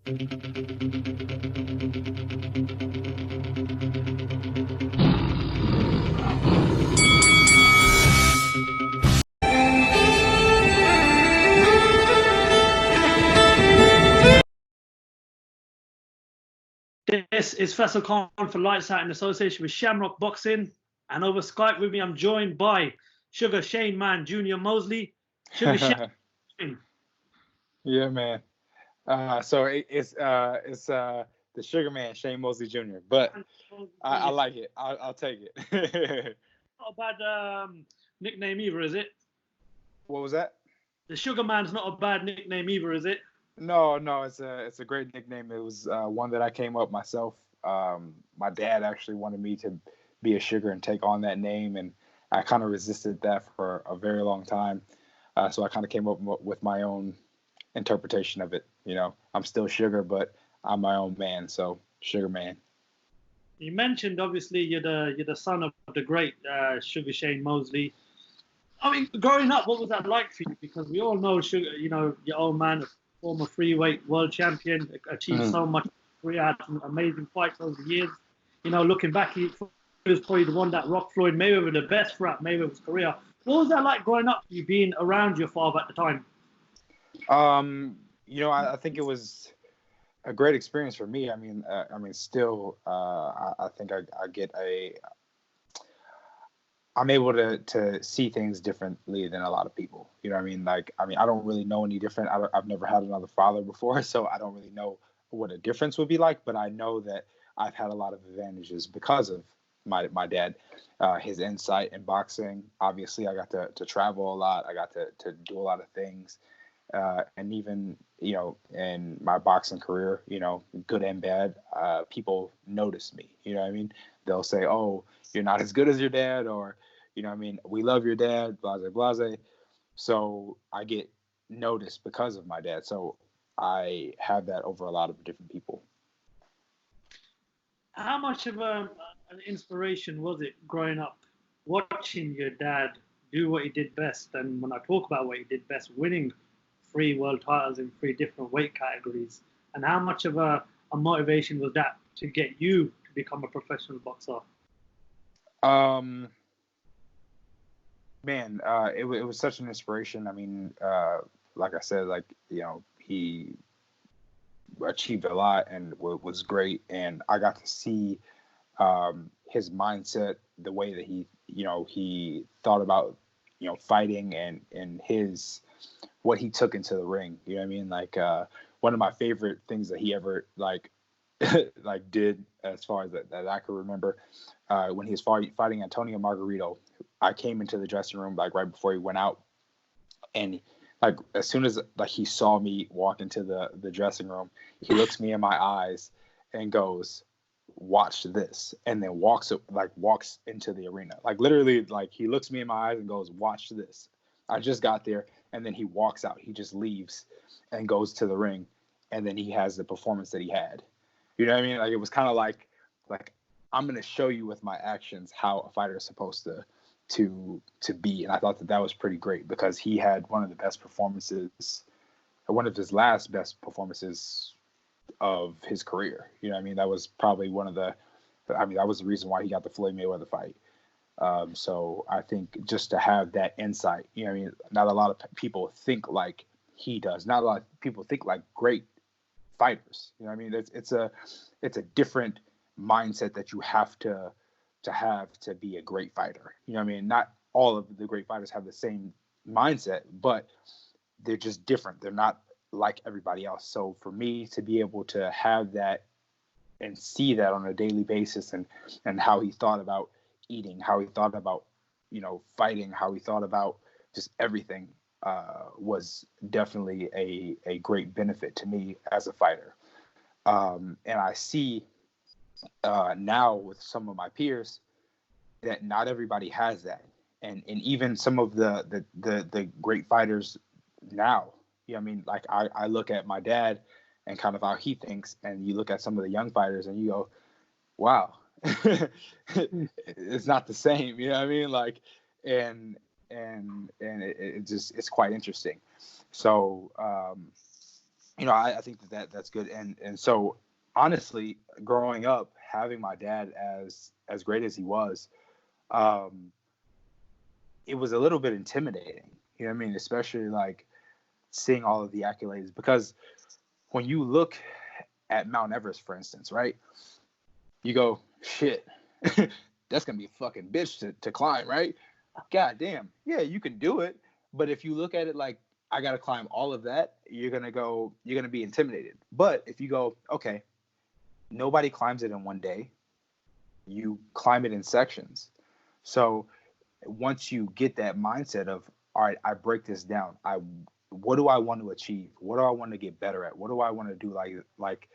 This is FAISAL Khan for Lights Out in association with Shamrock Boxing. And over Skype with me, I'm joined by Sugar Shane Junior Mosley. Sugar Shane. Yeah, man. So it's the Sugar Man, Shane Mosley Jr. But I like it. I'll take it. Not a bad nickname either, is it? What was that? The Sugar Man's not a bad nickname either, is it? No, it's a great nickname. It was one that I came up myself. My dad actually wanted me to be a Sugar and take on that name, and I kind of resisted that for a very long time. So I kind of came up with my own interpretation of it. You know, I'm still Sugar, but I'm my own man, so Sugar Man. You mentioned obviously you're the son of the great Sugar Shane Mosley. I mean, growing up, what was that like for you? Because we all know Sugar, you know, your old man, a former freeweight world champion, achieved so much career, had some amazing fights over the years. You know, looking back, he was probably the one that rocked Floyd Mayweather the best throughout Mayweather's career. What was that like growing up, you being around your father at the time? You know, I think it was a great experience for me. I mean, still, I think I'm able to see things differently than a lot of people. You know what I mean? Like, I don't really know any different. I've never had another father before, so I don't really know what a difference would be like. But I know that I've had a lot of advantages because of my dad, his insight in boxing. Obviously, I got to travel a lot. I got to do a lot of things. And even, you know, in my boxing career, you know, good and bad, people notice me. You know what I mean? They'll say, oh, you're not as good as your dad, or, you know what I mean, we love your dad, blase, blase. So I get noticed because of my dad. So I have that over a lot of different people. How much of an inspiration was it growing up, watching your dad do what he did best? And when I talk about what he did best, winning 3 world titles in 3 different weight categories. And how much of a motivation was that to get you to become a professional boxer? Man, it was such an inspiration. I mean, like I said, like, you know, he achieved a lot and was great. And I got to see his mindset, the way that he thought about, you know, fighting and what he took into the ring. You know what I mean? Like, one of my favorite things that he ever like did, as far as that I can remember, when he was fighting Antonio Margarito. I came into the dressing room like right before he went out, and like as soon as like he saw me walk into the dressing room, he looks me in my eyes and goes, "Watch this," and then walks into the arena. Like literally, like he looks me in my eyes and goes, "Watch this." I just got there, and then he walks out. He just leaves and goes to the ring, and then he has the performance that he had. You know what I mean? Like it was kind of like I'm gonna show you with my actions how a fighter is supposed to be. And I thought that was pretty great because he had one of the best performances, one of his last best performances of his career. You know what I mean? That was probably that was the reason why he got the Floyd Mayweather fight. So I think just to have that insight, you know what I mean? Not a lot of people think like he does. Not a lot of people think like great fighters. You know what I mean? It's a different mindset that you have to be a great fighter. You know what I mean? Not all of the great fighters have the same mindset, but they're just different. They're not like everybody else. So for me to be able to have that and see that on a daily basis, and how he thought about eating, how he thought about, you know, fighting, how he thought about just everything, was definitely a great benefit to me as a fighter. And I see now with some of my peers that not everybody has that, and even some of the great fighters now. You know what I mean? Like I look at my dad and kind of how he thinks, and you look at some of the young fighters and you go, wow, it's not the same. You know what I mean? Like, and it's quite interesting. So I think that's good. And so honestly, growing up, having my dad as great as he was, um, it was a little bit intimidating. You know what I mean? Especially like seeing all of the accolades, because when you look at Mount Everest, for instance, right? You go, shit, that's gonna be a fucking bitch to climb, right? God damn, yeah, you can do it. But if you look at it like I gotta climb all of that, you're gonna be intimidated. But if you go, okay, nobody climbs it in one day, you climb it in sections. So once you get that mindset of, all right, I break this down. What do I want to achieve? What do I want to get better at? What do I want to do like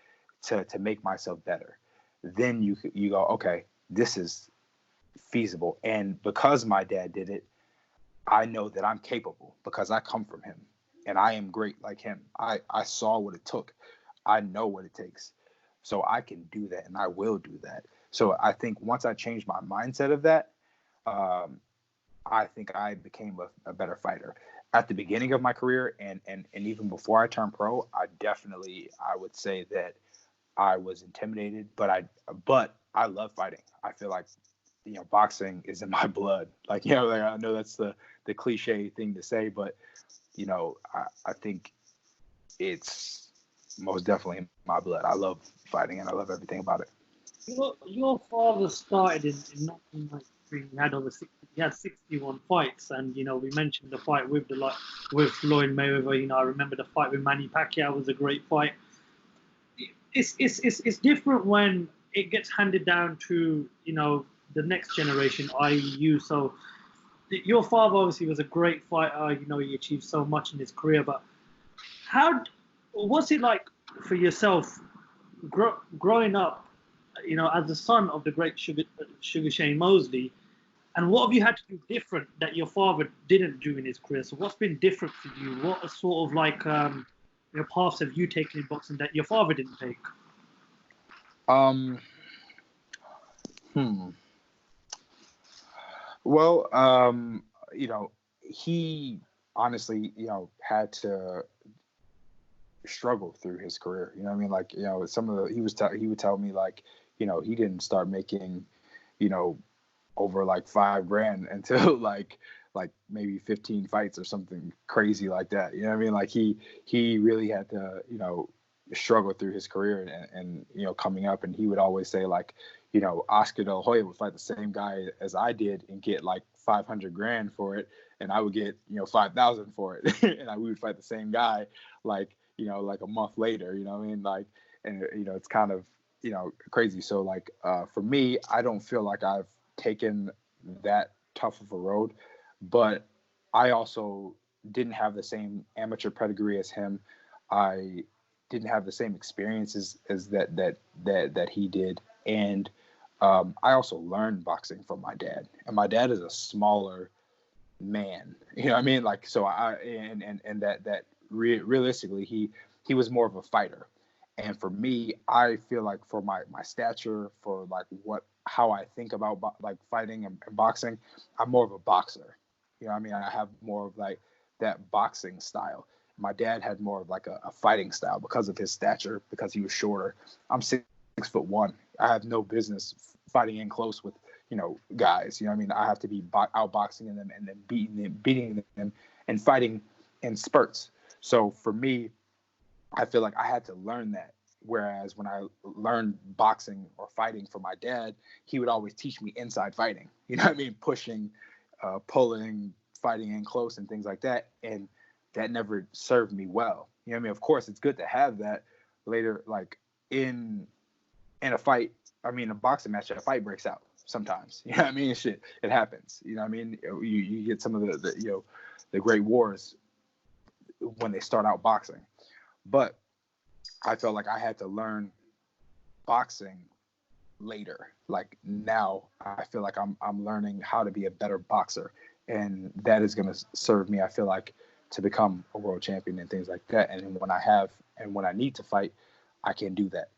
to make myself better? Then you go, okay, this is feasible. And because my dad did it, I know that I'm capable because I come from him and I am great like him. I saw what it took. I know what it takes. So I can do that and I will do that. So I think once I changed my mindset of that, um, I think I became a better fighter. At the beginning of my career and even before I turned pro, I would say that I was intimidated, but I love fighting. I feel like boxing is in my blood. Like like I know that's the cliche thing to say, but I think it's most definitely in my blood. I love fighting and I love everything about it. Your father started in 1993. He had 61 fights, and we mentioned the fight with Floyd Mayweather. I remember the fight with Manny Pacquiao was a great fight. It's different when it gets handed down to the next generation, i.e. you. So your father obviously was a great fighter. He achieved so much in his career, but how what's it like for yourself growing up, as the son of the great Sugar Shane Mosley, and what have you had to do different that your father didn't do in his career? So what's been different for you? What are sort of like paths have you taken in boxing that your father didn't take? Um. Hmm. Well, he honestly, had to struggle through his career. You know what I mean? Like, some of the he would tell me like, he didn't start making, you know, over like $5,000 until like maybe 15 fights or something crazy like that. You know what I mean? Like he really had to, struggle through his career and coming up, and he would always say like, Oscar De La Hoya would fight the same guy as I did and get like 500,000 for it, and I would get 5,000 for it, and we would fight the same guy like like a month later. You know what I mean? Like, and it's kind of crazy. So like for me, I don't feel like I've taken that tough of a road, but I also didn't have the same amateur pedigree as him. I didn't have the same experiences as that he did, and I also learned boxing from my dad, and my dad is a smaller man. You know what I mean? Like, so and that realistically, he was more of a fighter. And for me, I feel like for my stature, for like how I think about like fighting and boxing, I'm more of a boxer. You know what I mean? I have more of like that boxing style. My dad had more of like a fighting style because of his stature, because he was shorter. I'm 6'1". I have no business fighting in close with guys. You know what I mean? I have to be outboxing them and then beating them and fighting in spurts. So for me, I feel like I had to learn that. Whereas when I learned boxing or fighting from my dad, he would always teach me inside fighting. You know what I mean? Pushing, pulling, fighting in close and things like that. And that never served me well. You know what I mean? Of course, it's good to have that later, like in a fight. I mean, a boxing match, a fight breaks out sometimes. You know what I mean? Shit, it happens. You know what I mean? You get some of the great wars when they start out boxing. But I felt like I had to learn boxing later. Like now, I feel like I'm learning how to be a better boxer, and that is going to serve me. I feel like to become a world champion and things like that. And when I need to fight, I can do that.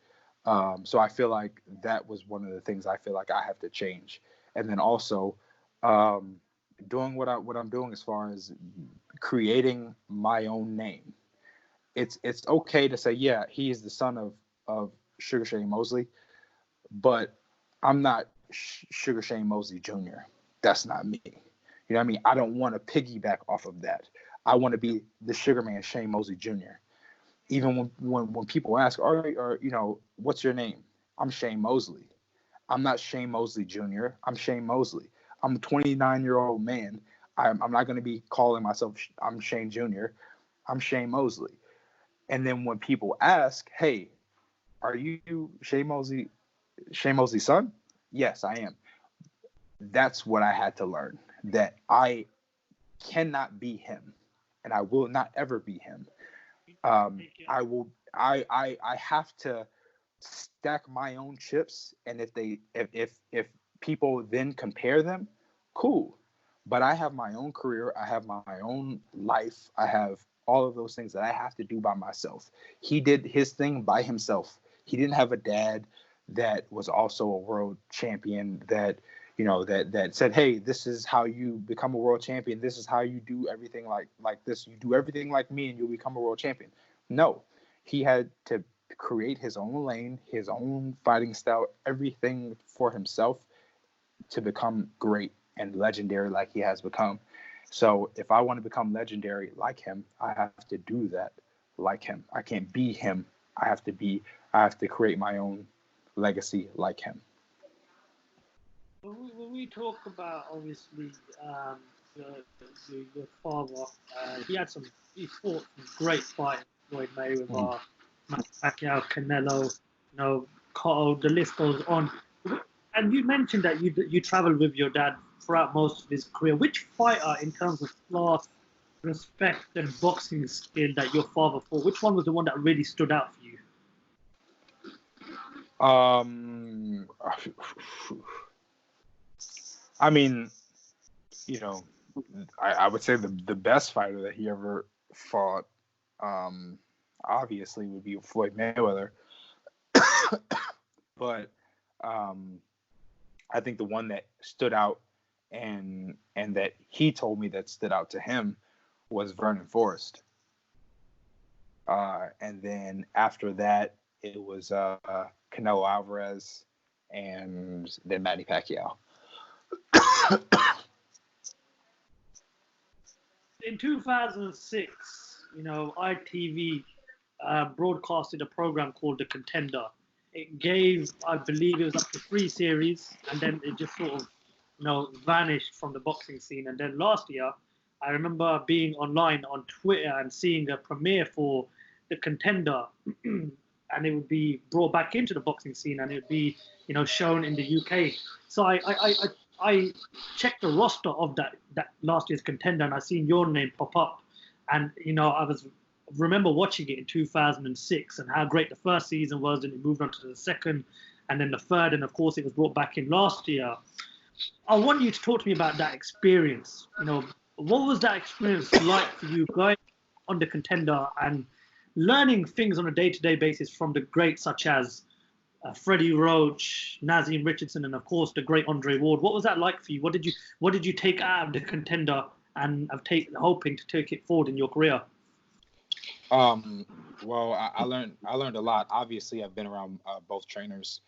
So I feel like that was one of the things I feel like I have to change. And then also doing what I'm doing as far as creating my own name. it's okay to say, yeah, he is the son of Sugar Shane Mosley, but I'm not Sugar Shane Mosley Jr. That's not me. You know what I mean? I don't want to piggyback off of that. I want to be the Sugar Man Shane Mosley Jr. Even when people ask, or you know, what's your name? I'm Shane Mosley. I'm not Shane Mosley Jr. I'm Shane Mosley. I'm a 29-year-old man. I'm not going to be calling myself I'm Shane Jr. I'm Shane Mosley. And then when people ask, hey, are you Shane Mosley's son? Yes, I am. That's what I had to learn, that I cannot be him, and I will not ever be him. I have to stack my own chips, and if people then compare them, cool. But I have my own career, I have my own life, I have all of those things that I have to do by myself. He did his thing by himself. He didn't have a dad that was also a world champion that, you know, that said, hey, this is how you become a world champion. This is how you do everything like this. You do everything like me and you'll become a world champion. No, he had to create his own lane, his own fighting style, everything for himself to become great and legendary like he has become. So if I want to become legendary like him, I have to do that like him. I can't be him. I have to create my own legacy like him. When we talk about, obviously, your father, he fought some great fights, Floyd Mayweather, Pacquiao, Canelo, you know, Cotto, the list goes on. And you mentioned that you traveled with your dad throughout most of his career. Which fighter, in terms of class, respect, and boxing skill that your father fought, which one was the one that really stood out for you? I mean, you know, I would say the best fighter that he ever fought, obviously would be Floyd Mayweather. But I think the one that stood out and that he told me that stood out to him was Vernon Forrest. And then after that, it was Canelo Alvarez and then Manny Pacquiao. In 2006, you know, ITV broadcasted a program called The Contender. It gave, I believe it was up to 3 series, and then it just sort of, you know, vanished from the boxing scene. And then last year, I remember being online on Twitter and seeing a premiere for The Contender, and it would be brought back into the boxing scene, and it would be, you know, shown in the UK. So I checked the roster of that last year's Contender, and I seen your name pop up, and you know, remember watching it in 2006 and how great the first season was, and it moved on to the second, and then the third, and of course it was brought back in last year. I want you to talk to me about that experience. You know, what was that experience like for you going on The Contender and learning things on a day-to-day basis from the greats such as Freddie Roach, Nazim Richardson, and of course the great Andre Ward? What was that like for you? What did you take out of The Contender and hoping to take it forward in your career? Well, I learned a lot. Obviously, I've been around both trainers.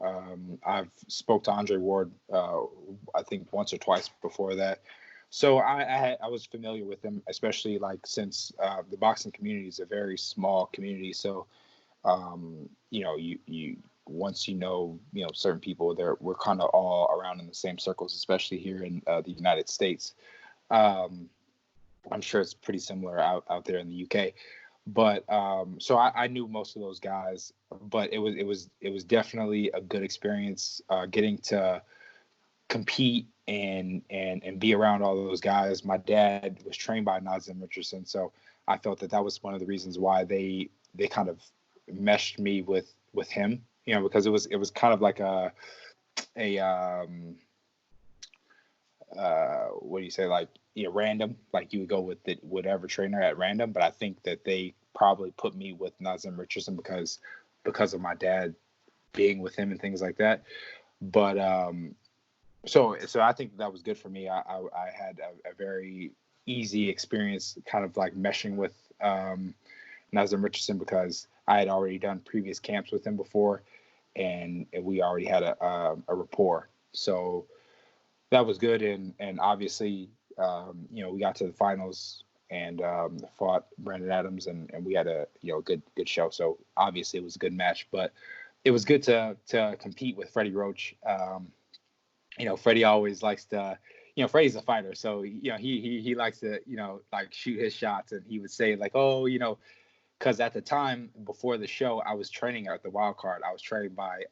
I've spoke to Andre Ward, I think once or twice before that. So I was familiar with him, especially like since the boxing community is a very small community. So, you know, you once you know certain people, we're kind of all around in the same circles, especially here in the United States. I'm sure it's pretty similar out there in the UK. But so I knew most of those guys, but it was definitely a good experience getting to compete and be around all those guys. My dad was trained by Nazim Richardson, so I felt that was one of the reasons why they kind of meshed me with him, you know, because it was kind of like a what do you say, like, you know, random, like you would go with whatever trainer at random. But I think that they probably put me with Nazim Richardson because of my dad being with him and things like that. But so I think that was good for me. I had a very easy experience, kind of like meshing with Nazem Richardson because I had already done previous camps with him before, and we already had a rapport. So that was good, and obviously, we got to the finals and fought Brandon Adams, and we had a good show. So obviously, it was a good match, but it was good to compete with Freddie Roach. Freddie always likes to. Freddie's a fighter, so he likes to like shoot his shots, and he would say like, oh, because at the time before the show, I was training at the Wild Card. I was trained by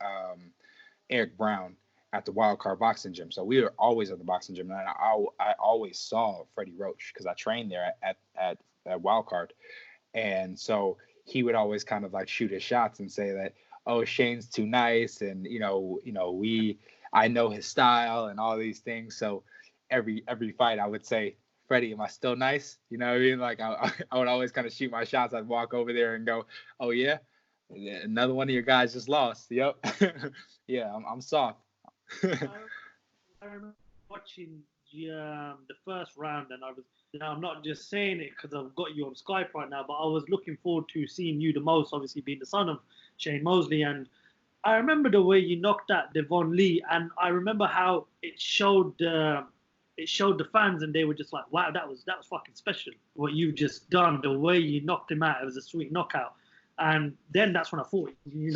Eric Brown at the Wild Card boxing gym. So we were always at the boxing gym, and I always saw Freddie Roach because I trained there at Wild Card, and so he would always kind of like shoot his shots and say that, oh, Shane's too nice, and I know his style and all these things. So every fight I would say, Freddie, am I still nice? You know what I mean? Like I would always kind of shoot my shots. I'd walk over there and go, oh yeah, another one of your guys just lost. Yep. Yeah, I'm soft. I remember watching the first round, and I was, I'm not just saying it because I've got you on Skype right now, but I was looking forward to seeing you the most, obviously being the son of Shane Mosley. And I remember the way you knocked out Devon Lee, and I remember how it showed the fans, and they were just like, wow, that was fucking special what you've just done. The way you knocked him out, it was a sweet knockout. And then that's when I thought, you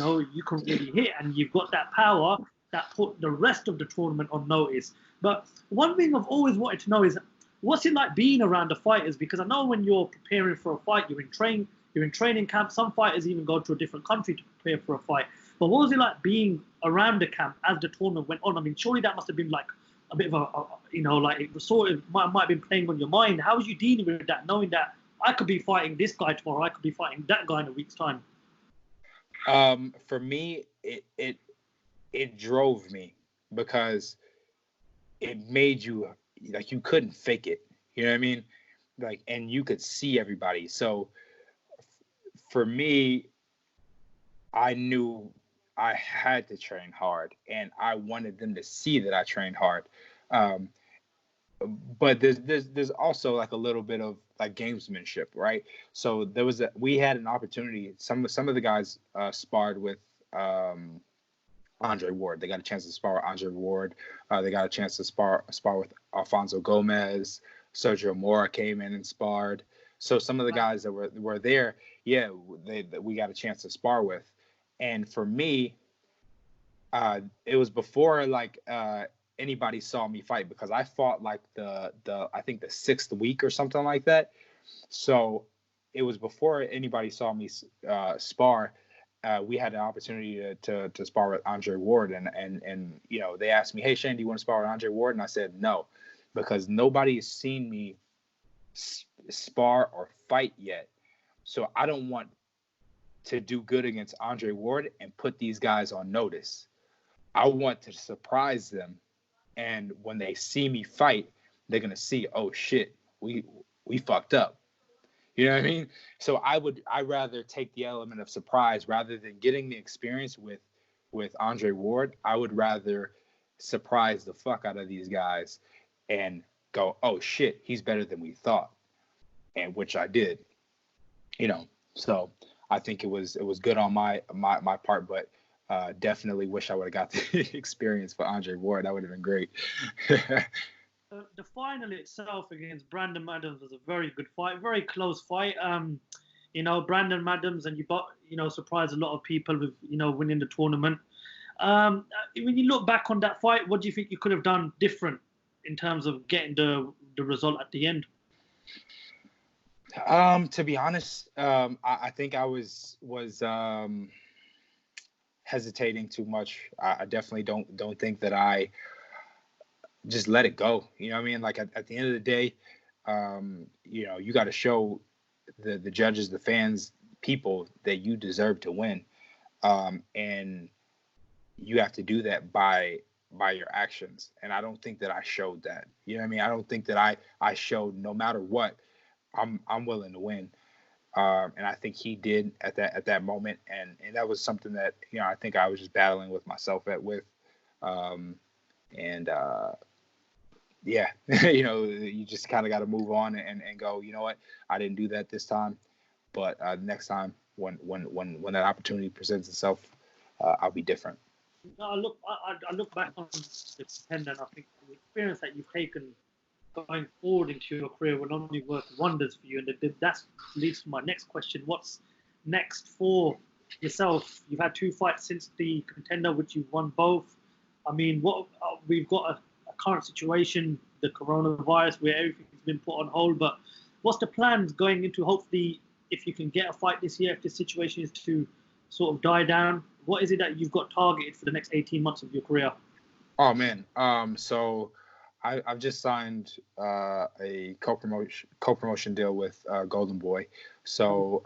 can really hit, and you've got that power that put the rest of the tournament on notice. But one thing I've always wanted to know is, what's it like being around the fighters? Because I know when you're preparing for a fight, you're in training camp. Some fighters even go to a different country to prepare for a fight. But what was it like being around the camp as the tournament went on? I mean, surely that must have been like a bit of like it was sort of might have been playing on your mind. How was you dealing with that, knowing that I could be fighting this guy tomorrow, I could be fighting that guy in a week's time? For me, it drove me because it made you like you couldn't fake it. You know what I mean? Like, and you could see everybody. So for me, I knew I had to train hard, and I wanted them to see that I trained hard. But there's also like a little bit of like gamesmanship, right? So we had an opportunity. Some of the guys sparred with Andre Ward. They got a chance to spar with Andre Ward. They got a chance to spar with Alfonso Gomez. Sergio Mora came in and sparred. So some of the guys that were there, yeah, we got a chance to spar with. And for me, it was before like anybody saw me fight, because I fought like the I think the 6th week or something like that. So it was before anybody saw me spar. We had an opportunity to spar with Andre Ward, and they asked me, hey Shane, do you want to spar with Andre Ward? And I said no, because nobody has seen me spar or fight yet. So I don't want to do good against Andre Ward and put these guys on notice. I want to surprise them, and when they see me fight, they're gonna see, oh shit, we fucked up. You know what I mean? So I'd rather take the element of surprise rather than getting the experience with Andre Ward. I would rather surprise the fuck out of these guys and go, oh shit, he's better than we thought, and which I did. So I think it was good on my part, but definitely wish I would have got the experience for Andre Ward. That would have been great. The final itself against Brandon Adams was a very good fight, very close fight. Brandon Adams, and you surprised a lot of people with winning the tournament. When you look back on that fight, what do you think you could have done different in terms of getting the result at the end? To be honest, I think I was hesitating too much. I definitely don't think that I just let it go. You know what I mean? Like at the end of the day, you got to show the judges, the fans, people that you deserve to win. And you have to do that by your actions. And I don't think that I showed that. You know what I mean? I don't think that I showed, no matter what, I'm willing to win. And I think he did at that moment. And that was something that, I think I was just battling with myself yeah, you just kind of got to move on and go, you know what? I didn't do that this time. But next time, when that opportunity presents itself, I'll be different. No, I look back on the Contender, and I think the experience that you've taken going forward into your career will only work wonders for you. And that leads to my next question: what's next for yourself? You've had 2 fights since the Contender, which you've won both. I mean, what we've got a current situation, the coronavirus, where everything's been put on hold. But what's the plans going into? Hopefully, if you can get a fight this year, if the situation is to sort of die down, what is it that you've got targeted for the next 18 months of your career? Oh man, so I've just signed a co-promotion deal with Golden Boy. So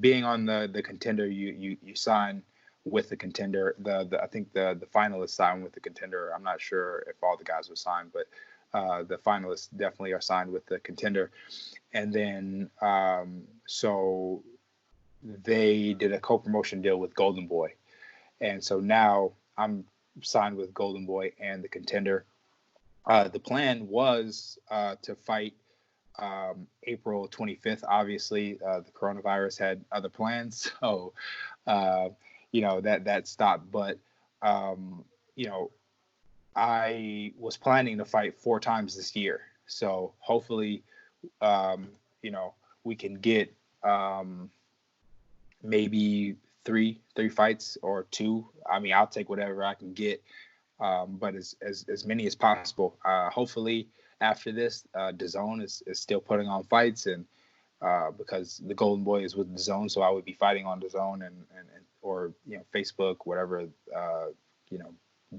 being on the Contender, you sign with the Contender. I think the finalists sign with the Contender. I'm not sure if all the guys were signed, but the finalists definitely are signed with the Contender. And then so they did a co-promotion deal with Golden Boy, and so now I'm signed with Golden Boy and the Contender. The plan was to fight April 25th. Obviously, the coronavirus had other plans, so that stopped. But I was planning to fight 4 times this year, so hopefully, we can get maybe three fights or 2. I mean, I'll take whatever I can get. But as many as possible. Hopefully, after this, DAZN is still putting on fights, and because the Golden Boy is with DAZN, so I would be fighting on DAZN and or Facebook, whatever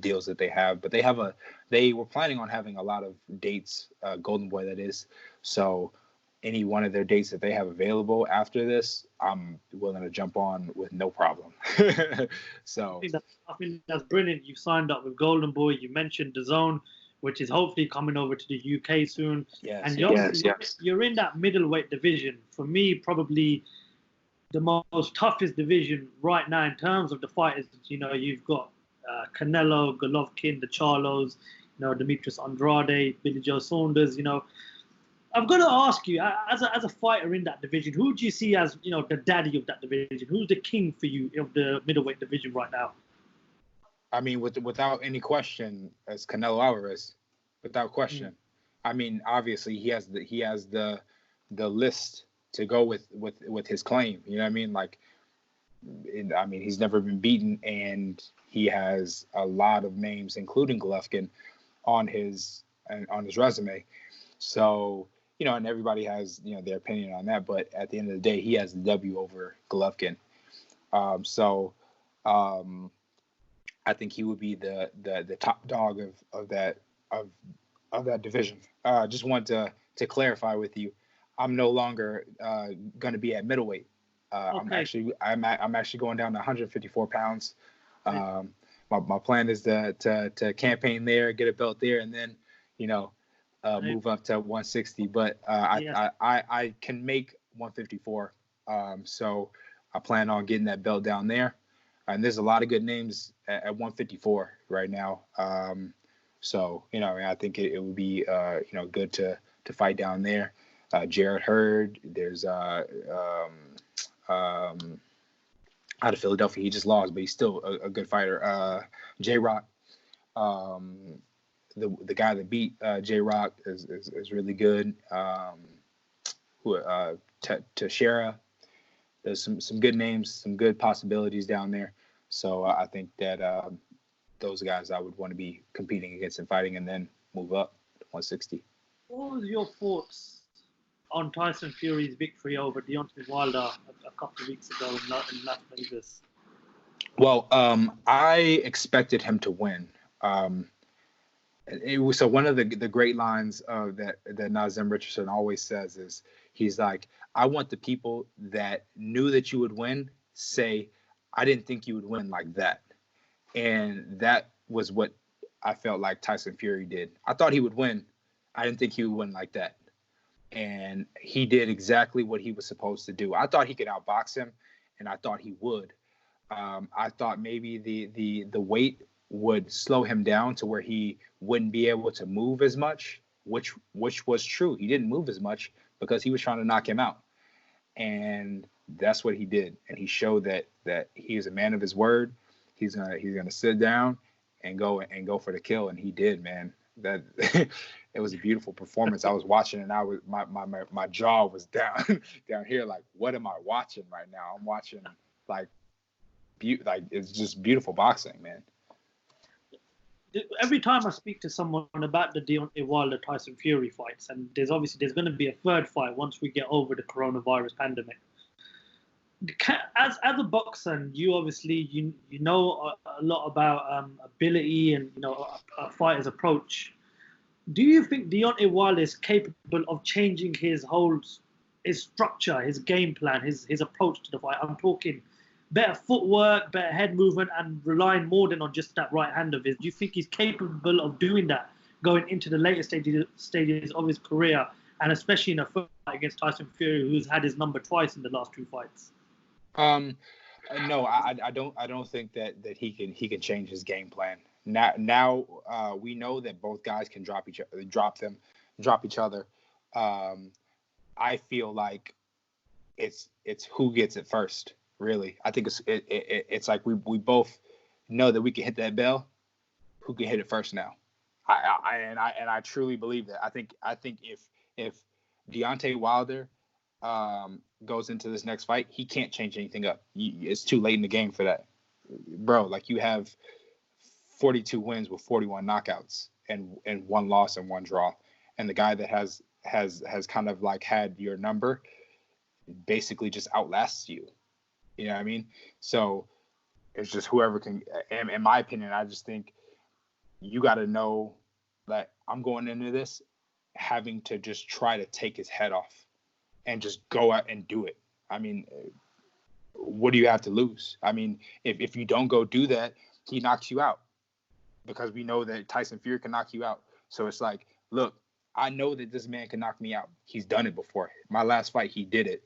deals that they have. But they were planning on having a lot of dates, Golden Boy that is. So any one of their dates that they have available after this, I'm willing to jump on with no problem. So I think that's brilliant. You signed up with Golden Boy. You mentioned DAZN, which is hopefully coming over to the UK soon. Yes, and yes. You're in that middleweight division. For me, probably the most toughest division right now in terms of the fighters. You've got Canelo, Golovkin, the Charlos, Demetrius Andrade, Billy Joe Saunders. I've got to ask you, as a fighter in that division, who do you see as the daddy of that division? Who's the king for you of the middleweight division right now? I mean, without any question, as Canelo Alvarez, without question. I mean, obviously he has the list to go with his claim. You know what I mean? Like, I mean, he's never been beaten, and he has a lot of names, including Golovkin, on his resume. So, and everybody has their opinion on that, but at the end of the day, he has the W over Golovkin. I think he would be the top dog of that division. Just want to clarify with you, I'm no longer going to be at middleweight. Okay. I'm actually going down to 154 pounds. My plan is to campaign there, get a belt there, and then move up to 160. But I can make 154. So I plan on getting that belt down there. And there's a lot of good names at 154 right now. So, I think it would be, good to fight down there. Jarrett Hurd, there's out of Philadelphia. He just lost, but he's still a good fighter. J-Rock, the guy that beat J-Rock is really good. Teixeira. There's some good names, some good possibilities down there. So I think that those guys I would want to be competing against and fighting, and then move up to 160. What was your thoughts on Tyson Fury's victory over Deontay Wilder a couple of weeks ago in Las Vegas? Well, I expected him to win. It was, so one of the great lines that Nazem Richardson always says is, he's like, I want the people that knew that you would win say, I didn't think you would win like that. And that was what I felt like Tyson Fury did. I thought he would win. I didn't think he would win like that. And he did exactly what he was supposed to do. I thought he could outbox him, and I thought he would. I thought maybe the weight would slow him down to where he wouldn't be able to move as much, which was true. He didn't move as much because he was trying to knock him out. And that's what he did, and he showed that he is a man of his word. He's gonna sit down and go for the kill, and he did, man. That it was a beautiful performance. I was watching, and I was my jaw was down down here. Like, what am I watching right now? I'm watching like it's just beautiful boxing, man. Every time I speak to someone about the Deontay Wilder Tyson Fury fights, and there's going to be a third fight once we get over the coronavirus pandemic. As a boxer, and you obviously you know a lot about ability and a fighter's approach. Do you think Deontay Wilder is capable of changing his structure, his game plan, his approach to the fight? I'm talking better footwork, better head movement, and relying more than on just that right hand of his. Do you think he's capable of doing that going into the later stages of his career, and especially in a fight against Tyson Fury, who's had his number twice in the last 2 fights? No, I don't think that he can change his game plan. Now we know that both guys can drop each other. I feel like it's who gets it first. Really, I think it's like we both know that we can hit that bell. Who can hit it first now? I truly believe that. I think if Deontay Wilder goes into this next fight, he can't change anything up. It's too late in the game for that, bro. Like, you have 42 wins with 41 knockouts and 1 loss and 1 draw, and the guy that has kind of like had your number basically just outlasts you. You know what I mean? So it's just whoever can. In my opinion, I just think you got to know that I'm going into this having to just try to take his head off and just go out and do it. I mean, what do you have to lose? I mean, if you don't go do that, he knocks you out, because we know that Tyson Fury can knock you out. So it's like, look, I know that this man can knock me out. He's done it before. My last fight, he did it.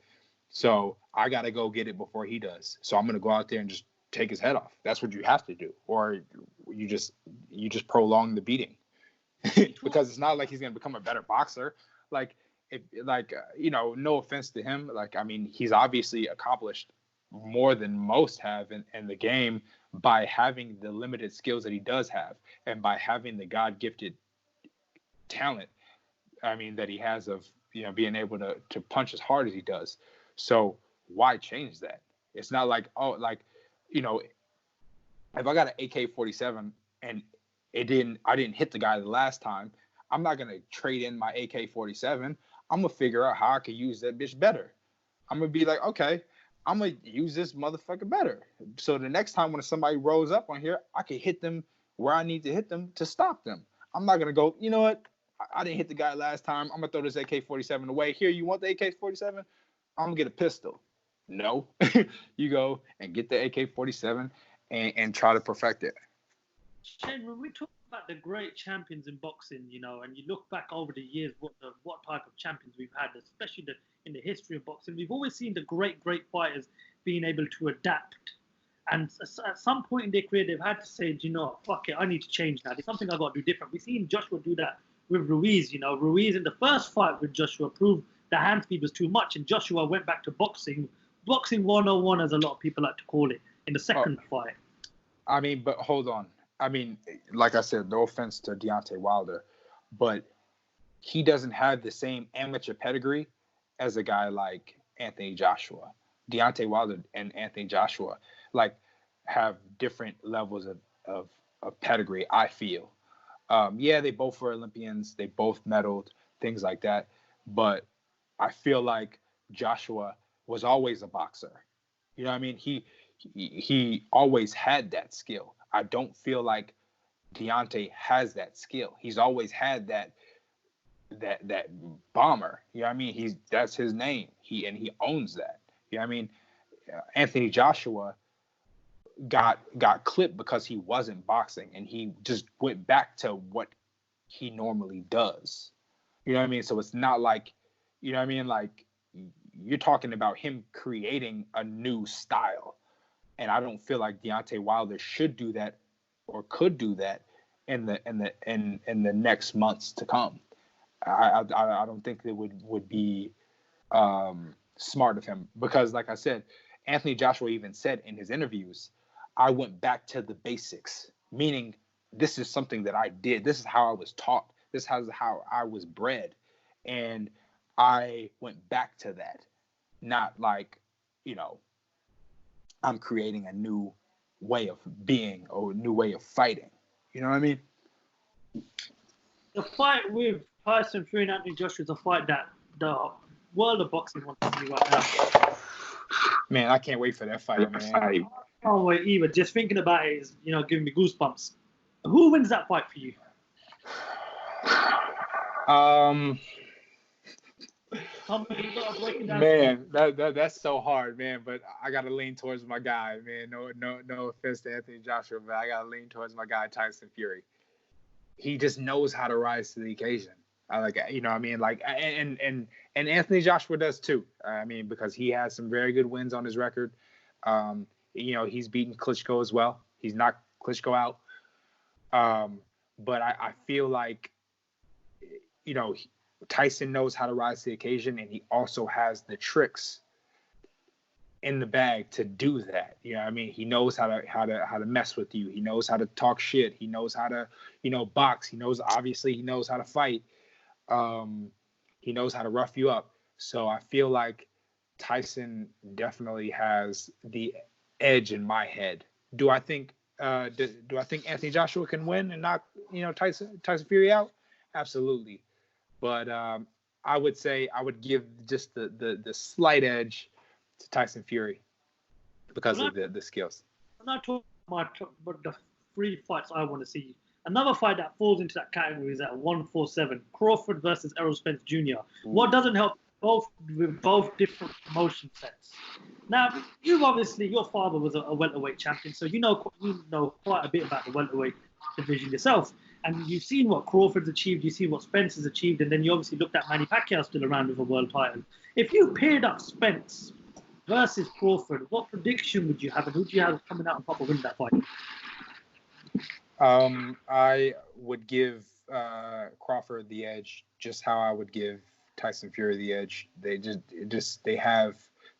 So I got to go get it before he does. So I'm going to go out there and just take his head off. That's what you have to do. Or you just prolong the beating. Because it's not like he's going to become a better boxer. No offense to him. Like, I mean, he's obviously accomplished more than most have in the game by having the limited skills that he does have, and by having the God-gifted talent, I mean, that he has of, being able to punch as hard as he does. So why change that? It's not like, if I got an AK-47 and I didn't hit the guy the last time, I'm not going to trade in my AK-47. I'm going to figure out how I can use that bitch better. I'm going to be like, okay, I'm going to use this motherfucker better. So the next time when somebody rolls up on here, I can hit them where I need to hit them to stop them. I'm not going to go, you know what? I didn't hit the guy last time. I'm going to throw this AK-47 away. Here, you want the AK-47? I'm going to get a pistol. No. You go and get the AK-47 and try to perfect it. Shane, when we talk about the great champions in boxing, and you look back over the years, what type of champions we've had, especially in the history of boxing, we've always seen the great fighters being able to adapt. And at some point in their career, they've had to say, fuck it, I need to change now. There's something I've got to do different. We've seen Joshua do that with Ruiz. Ruiz in the first fight with Joshua proved the hand speed was too much, and Joshua went back to boxing 101, as a lot of people like to call it, in the second fight. I mean, but hold on. I mean, like I said, no offense to Deontay Wilder, but he doesn't have the same amateur pedigree as a guy like Anthony Joshua. Deontay Wilder and Anthony Joshua have different levels of pedigree, I feel. They both were Olympians. They both medaled, things like that. But I feel like Joshua was always a boxer. You know what I mean? He always had that skill. I don't feel like Deontay has that skill. He's always had that bomber. You know what I mean? That's his name. He owns that. You know what I mean? Anthony Joshua got clipped because he wasn't boxing, and he just went back to what he normally does. You know what I mean? So it's not like, you know what I mean? Like, you're talking about him creating a new style. And I don't feel like Deontay Wilder should do that or could do that in the next months to come. I don't think it would be smart of him because, like I said, Anthony Joshua even said in his interviews, I went back to the basics, meaning this is something that I did. This is how I was taught. This is how I was bred. And I went back to that. Not like, I'm creating a new way of being or a new way of fighting. You know what I mean? The fight with Tyson Fury and Anthony Joshua is a fight that the world of boxing wants to see right now. Man, I can't wait for that fight, man. I can't wait either. Just thinking about it is, giving me goosebumps. Who wins that fight for you? Man, that's so hard, man. But I gotta lean towards my guy, man. No offense to Anthony Joshua, but I gotta lean towards my guy Tyson Fury. He just knows how to rise to the occasion. And Anthony Joshua does too. Because he has some very good wins on his record. He's beaten Klitschko as well. He's knocked Klitschko out. But I feel like, Tyson knows how to rise to the occasion, and he also has the tricks in the bag to do that. He knows how to mess with you. He knows how to talk shit. He knows how to, box. He knows how to fight. He knows how to rough you up. So I feel like Tyson definitely has the edge in my head. Do I think Anthony Joshua can win and knock Tyson Fury out? Absolutely. But I would say I would give just the slight edge to Tyson Fury because of the skills. I'm not talking about the 3 fights I want to see. Another fight that falls into that category is at 147, Crawford versus Errol Spence Jr. What doesn't help both different promotion sets. Now, your father was a welterweight champion, so you know quite a bit about the welterweight division yourself. And you've seen what Crawford's achieved, you see what Spence has achieved, and then you obviously looked at Manny Pacquiao still around with a world title. If you paired up Spence versus Crawford, what prediction would you have, and who do you have coming out on top of winning that fight? I would give Crawford the edge, just how I would give Tyson Fury the edge.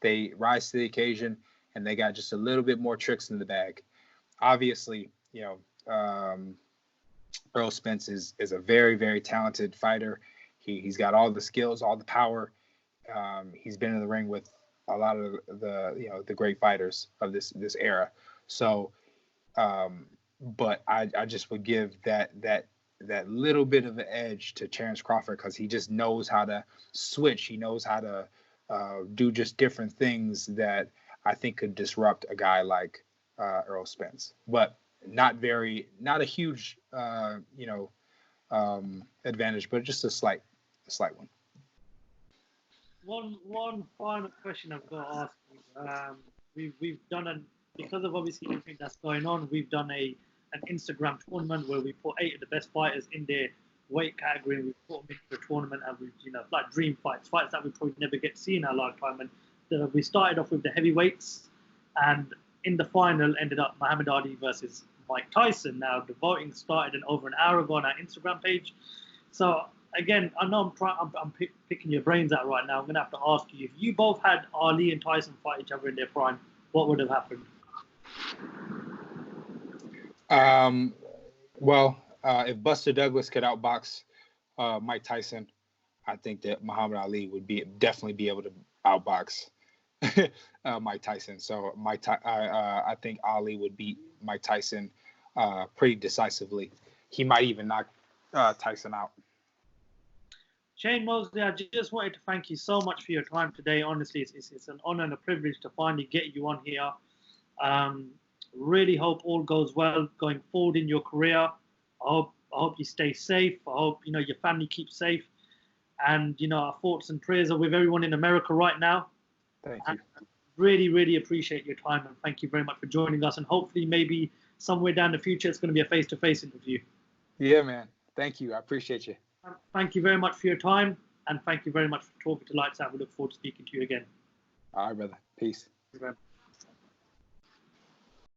They rise to the occasion, and they got just a little bit more tricks in the bag. Obviously, Errol Spence is a very, very talented fighter. He's got all the skills, all the power. He's been in the ring with a lot of the great fighters of this era. So, but I just would give that little bit of an edge to Terrence Crawford because he just knows how to switch. He knows how to do just different things that I think could disrupt a guy like Errol Spence. But not a huge advantage, but just a slight one. One final question I've got to ask you. We've done because of obviously everything that's going on, we've done an Instagram tournament where we put 8 of the best fighters in their weight category, and we put them into a tournament, and we like dream fights that we probably never get to see in our lifetime. And we started off with the heavyweights, and in the final ended up Muhammad Ali versus Mike Tyson. Now the voting started over an hour ago on our Instagram page. So again, I know I'm picking your brains out right now. I'm gonna have to ask you, if you both had Ali and Tyson fight each other in their prime, what would have happened? If Buster Douglas could outbox Mike Tyson, I think that Muhammad Ali would definitely be able to outbox Mike Tyson. So I think Ali would beat Mike Tyson pretty decisively. He might even knock Tyson out. Shane Mosley, I just wanted to thank you so much for your time today. Honestly, it's an honor and a privilege to finally get you on here. Really hope all goes well going forward in your career. I hope you stay safe. I hope your family keeps safe. And our thoughts and prayers are with everyone in America right now. Thank you. Really, really appreciate your time, and thank you very much for joining us. And hopefully, maybe somewhere down the future, it's going to be a face-to-face interview. Yeah, man. Thank you. I appreciate you. Thank you very much for your time, and thank you very much for talking to Lights Out. We look forward to speaking to you again. All right, brother. Peace. Thank you very much.